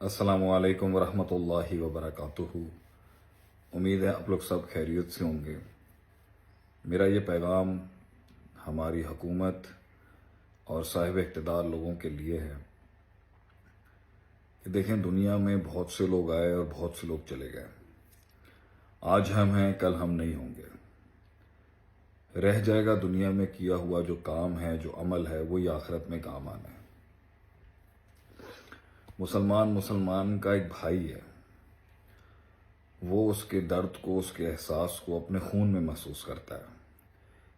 अस्सलाम वालेकुम वरहमतुल्लाहि वबरकातुहू। उम्मीद है आप लोग सब खैरियत से होंगे। मेरा ये पैगाम हमारी हुकूमत और साहिब इक़्तिदार लोगों के लिए है कि देखें, दुनिया में बहुत से लोग आए और बहुत से लोग चले गए। आज हम हैं, कल हम नहीं होंगे। रह जाएगा दुनिया में किया हुआ जो काम है, जो अमल है, वही आखिरत में काम आना है। मुसलमान का एक भाई है, वो उसके दर्द को, उसके एहसास को अपने खून में महसूस करता है।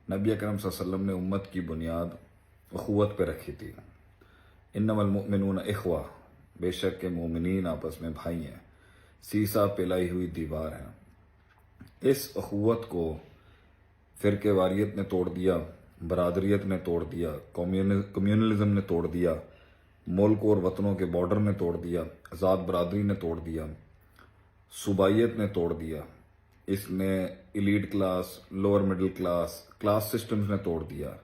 नबी अकरम सल्लल्लाहु अलैहि वसल्लम ने उम्मत की बुनियाद अखुवत पे रखी थी। इन्नमल मुमिनून इख्वा, बेशक के मोमिनीन आपस में भाई हैं, सीसा पिलाई हुई दीवार है। इस अखुवत को फिरके वारियत ने तोड़ दिया, बरादरियत ने तोड़ दिया, कम्युनलिज्म ने तोड़ दिया, मुल्क और वतनों के बॉर्डर ने तोड़ दिया, आज़ाद बरादरी ने तोड़ दिया, सूबाइयत ने तोड़ दिया। इसने elite class, lower middle class systems ने तोड़ दिया,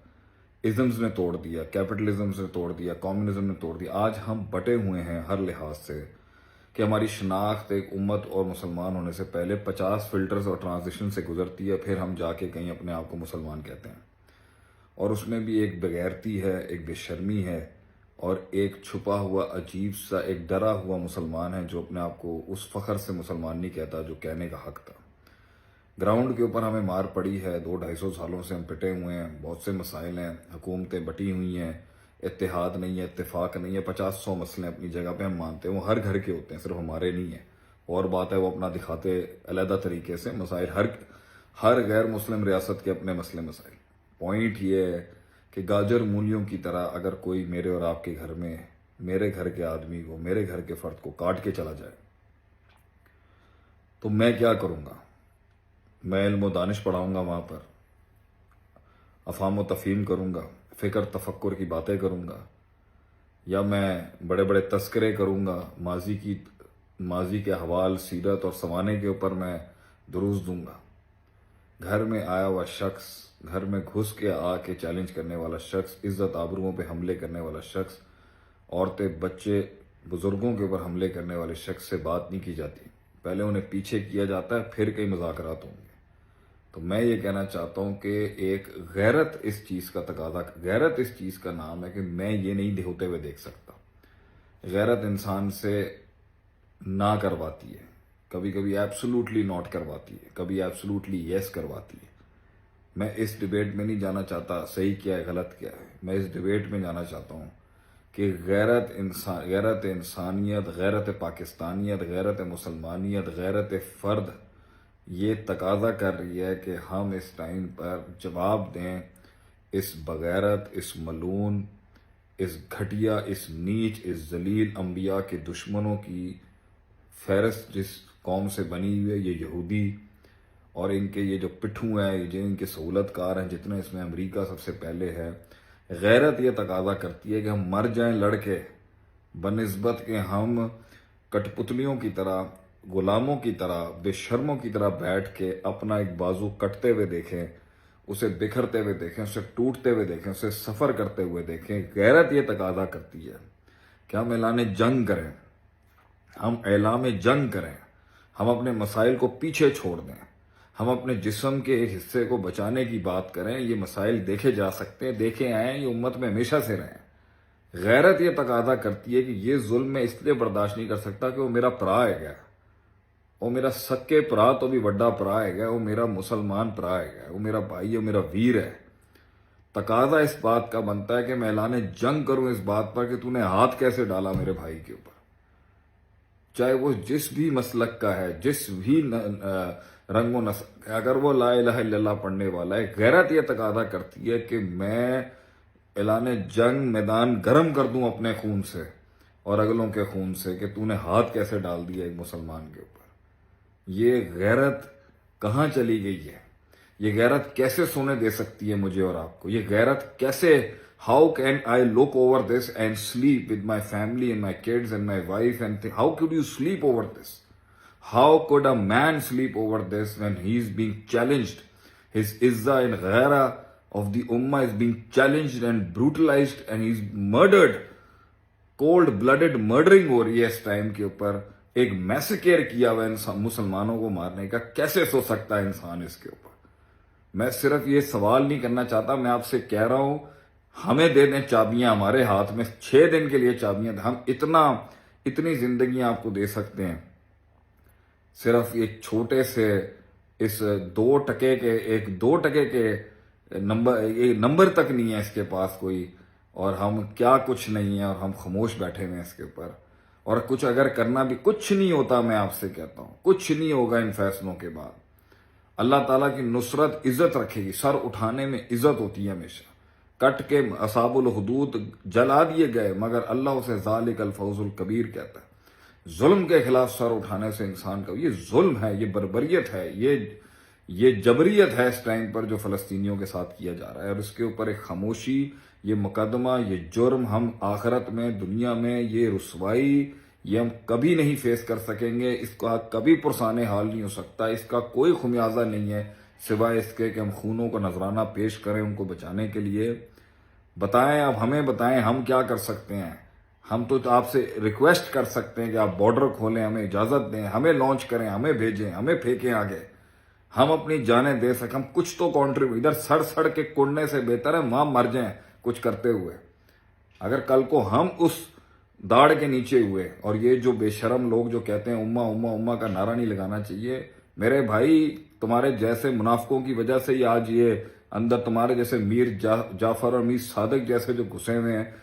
इज़म्स ने तोड़ दिया, कैपिटलिज्म ने तोड़ दिया, कम्युनिज्म ने तोड़ दिया। आज हम बटे हुए हैं हर लिहाज से कि हमारी शनाख्त एक उम्मत और मुसलमान होने से पहले 50 फिल्टर्स और ट्रांजिशन से गुजरती है, फिर हम जाके कहीं अपने आप को मुसलमान कहते हैं। और उसमें भी एक बेगैरती है, एक बेशर्मी है और एक छुपा हुआ अजीब सा एक डरा हुआ मुसलमान है जो अपने आप को उस फखर से मुसलमान नहीं कहता जो कहने का हक था। ग्राउंड के ऊपर हमें मार पड़ी है, 200-250 सालों से हम पिटे हुए हैं, बहुत से मसाइल हैं, हुकूमतें बटी हुई हैं, इत्तेहाद नहीं है, इत्तेफाक नहीं है, 50-100 मसले अपनी जगह पे हम मानते हैं, वो हर घर के होते हैं, सिर्फ हमारे नहीं है। और बात है वो अपना दिखाते अलहदा तरीके से मसाइल, हर गैर मुस्लिम रियासत के अपने मसले मसाइल। पॉइंट ये है कि गाजर मूलियों की तरह अगर कोई मेरे और आपके घर में, मेरे घर के आदमी को, मेरे घर के फर्द को काट के चला जाए तो मैं क्या करूंगा? मैं इल्म दानिश पढ़ाऊंगा, वहां पर अफाम व तफहीम करूंगा, फिक्र तफक्कुर की बातें करूंगा, या मैं बड़े बड़े तस्करे करूंगा, माजी के हवाल, सीरत और सवाने के ऊपर मैं दुरूस दूंगा। घर में आया हुआ शख्स, घर में घुस के आके चैलेंज करने वाला शख्स, इज्जत आबरुओं पे हमले करने वाला शख्स, औरतें, बच्चे, बुजुर्गों के ऊपर हमले करने वाले शख्स से बात नहीं की जाती। पहले उन्हें पीछे किया जाता है, फिर कई मुज़ाकरात होंगे। तो मैं ये कहना चाहता हूं कि एक गैरत इस चीज़ का तकाजा, गैरत इस चीज़ का नाम है कि मैं ये नहीं होते हुए देख सकता। गैरत इंसान से ना करवाती है, कभी कभी एब्सोल्युटली नॉट करवाती है, कभी एब्सोल्युटली यस करवाती है। मैं इस डिबेट में नहीं जाना चाहता सही क्या है गलत क्या है। मैं इस डिबेट में जाना चाहता हूं कि गैरत इंसानियत, गैरत पाकिस्तानियत, गैरत मुसलमानियत, गैरत फर्द ये तकाजा कर रही है कि हम इस टाइम पर जवाब दें इस बगैरत, इस मलून, इस घटिया, इस नीच, इस जलील अंबिया के दुश्मनों की फहरिस्त जिस कौम से बनी हुई है, ये यहूदी और इनके ये जो पिट्ठू हैं, ये जो इनके सहूलतकार हैं, जितने इसमें अमेरिका सबसे पहले है। गैरत ये तकाजा करती है कि हम मर जाएं लड़के, बनिस्बत के हम कठपुतलियों की तरह, गुलामों की तरह, बेशर्मों की तरह बैठ के अपना एक बाजू कटते हुए देखें, उसे बिखरते हुए देखें, उसे टूटते हुए देखें, उसे सफर करते हुए देखें। गैरत ये तकाजा करती है कि हम ऐलान जंग करें, हम ऐलान जंग करें, हम अपने मसाइल को पीछे छोड़ दें, हम अपने जिस्म के एक हिस्से को बचाने की बात करें। ये मसाइल देखे जा सकते हैं, देखे आए हैं, ये उम्मत में हमेशा से रहे। गैरत ये तकाजा करती है कि ये जुल्म मैं इसलिए बर्दाश्त नहीं कर सकता कि वो मेरा भरा है, वो मेरा सक्के भरा तो भी बड़ा भरा है, वो मेरा मुसलमान भरा है, वो मेरा भाई है, वो मेरा वीर है। तकाजा इस बात का बनता है कि मैं ऐलान जंग करूं इस बात पर कि तूने हाथ कैसे डाला मेरे भाई के ऊपर, चाहे वो जिस भी मसलक का है, जिस भी रंगो नस्ल, अगर वो ला इलाहा इल्लल्लाह पढ़ने वाला है। गैरत ये तकाजा करती है कि मैं ऐलान जंग मैदान गर्म कर दूं अपने खून से और अगलों के खून से कि तूने हाथ कैसे डाल दिया एक मुसलमान के ऊपर। ये गैरत कहाँ चली गई है? ये गैरत कैसे सोने दे सकती है मुझे और आपको? ये गैरत कैसे, how can I look over this and sleep with my family and my kids and my wife and how could you sleep over this? How could a man sleep over this when he's being challenged? His izzah and ghaira of the ummah is being challenged and brutalized and he's murdered cold blooded murdering हो रही है इस time के ऊपर, एक मैसेकेयर किया हुआ इंसान मुसलमानों को मारने का, कैसे सो सकता है इंसान इसके ऊपर? मैं सिर्फ ये सवाल नहीं करना चाहता, मैं आपसे कह रहा हूं हमें दे दें चाबियां, हमारे हाथ में 6 दिन के लिए चाबियां, हम इतनी जिंदगी आपको दे सकते हैं। सिर्फ एक छोटे से इस 2 टके के नंबर, ये नंबर तक नहीं है इसके पास कोई, और हम क्या कुछ नहीं है, और हम खामोश बैठे हुए हैं इसके ऊपर। और कुछ अगर करना भी, कुछ नहीं होता, मैं आपसे कहता हूं कुछ नहीं होगा इन फैसलों के बाद। अल्लाह ताला की नुसरत इज्जत रखेगी, सर उठाने में इज्जत होती है हमेशा। कट के असाबुल हुदूद जला दिए गए, मगर अल्लाह उसे ज़ालिकल फौजुल कबीर कहता है। जुल्म के खिलाफ सर उठाने से इंसान का, ये जुल्म है, ये बर्बरियत है, ये जबरियत है इस टाइम पर जो फलस्तीनियों के साथ किया जा रहा है। और इसके ऊपर एक खामोशी, ये मुकदमा, ये जुर्म हम आखिरत में, दुनिया में, ये रुसवाई, ये हम कभी नहीं फेस कर सकेंगे, इसका कभी पुरसाने हाल नहीं हो सकता, इसका कोई खुमियाजा नहीं है सिवाय इसके कि हम खूनों का नजराना पेश करें उनको बचाने के लिए। बताएं, अब हमें बताएं हम क्या कर सकते हैं। हम तो आपसे रिक्वेस्ट कर सकते हैं कि आप बॉर्डर खोलें, हमें इजाजत दें, हमें लॉन्च करें, हमें भेजें, हमें फेंकें आगे, हम अपनी जानें दे सकें, हम कुछ तो कॉन्ट्रीब्यूट। इधर सड़ सड़ के कुड़ने से बेहतर है वहां मर जाएं कुछ करते हुए। अगर कल को हम उस दाढ़ के नीचे हुए, और ये जो बेशरम लोग जो कहते हैं उम्मा उम्मा उम्मा का नारा नहीं लगाना चाहिए, मेरे भाई तुम्हारे जैसे मुनाफिकों की वजह से ही आज ये अंदर, तुम्हारे जैसे मीर जाफर और मीर सादक जैसे जो घुसे हुए हैं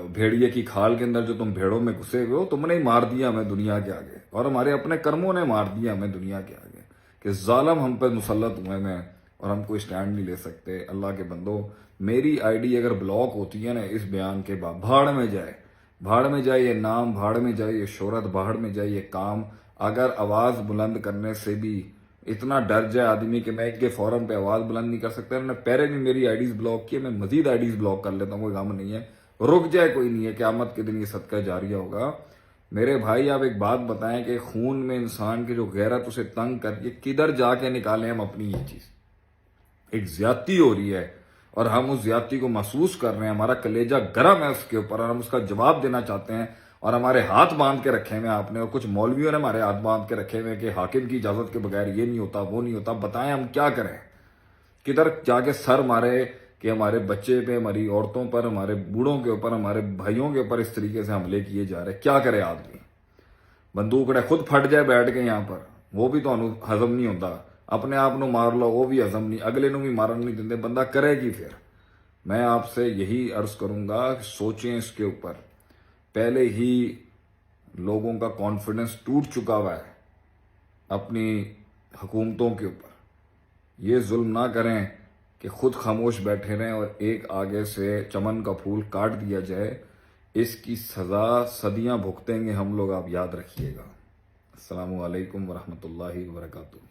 भेड़िए की खाल के अंदर, जो तुम भेड़ों में घुसे हुए हो, तुमने ही मार दिया हमें दुनिया के आगे, और हमारे अपने कर्मों ने मार दिया हमें दुनिया के आगे कि जालिम हम पे मुसल्लत हुए हैं और हम कोई स्टैंड नहीं ले सकते। अल्लाह के बंदो, मेरी आईडी अगर ब्लॉक होती है ना इस बयान के बाद, भाड़ में जाए, भाड़ में जाए ये नाम, भाड़ में जाए ये शोहरत, भाड़ में जाए ये काम। अगर आवाज बुलंद करने से भी इतना डर जाए आदमी कि मैं इनके फोरम पे आवाज बुलंद नहीं कर सकता, उन्होंने पहले भी मेरी आईडीज ब्लॉक की, मैं मजीद आईडीज ब्लॉक कर लेता हूँ, कोई गम नहीं है, रुक जाए कोई नहीं है, क़यामत के दिन ये सदका जारिया होगा। मेरे भाई आप एक बात बताएं कि खून में इंसान की जो गैरत उसे तंग करके किधर जाके निकालें हम अपनी ये चीज? एक ज्यादती हो रही है और हम उस ज्यादती को महसूस कर रहे हैं, हमारा कलेजा गर्म है उसके ऊपर, और हम उसका जवाब देना चाहते हैं, और हमारे हाथ बांध के रखे हुए आपने, और कुछ मौलवियों ने हमारे हाथ बांध के रखे हुए कि हाकिम की इजाजत के बगैर ये नहीं होता, वो नहीं होता। बताएं हम क्या करें? किधर जाके सर मारे कि हमारे बच्चे पे, हमारी औरतों पर, हमारे बूढ़ों के ऊपर, हमारे भाइयों के ऊपर इस तरीके से हमले किए जा रहे? क्या करे आदमी? बंदूकड़े खुद फट जाए बैठ के यहाँ पर, वो भी तो हजम नहीं होता। अपने आप ਨੂੰ मार लो वो भी हजम नहीं, अगले ਨੂੰ भी मारन नहीं देते, बंदा करेगी फिर। मैं आपसे यही अर्ज करूंगा कि सोचें इसके ऊपर। पहले ही लोगों का कॉन्फिडेंस टूट चुका हुआ है अपनी हुकूमतों के ऊपर। ये जुल्म ना करें कि खुद खामोश बैठे रहें और एक आगे से चमन का फूल काट दिया जाए। इसकी सजा सदियां भुगतेंगे हम लोग, आप याद रखिएगा। अस्सलामु अलैकुम वरहमतुल्लाहि वबरकातुहू।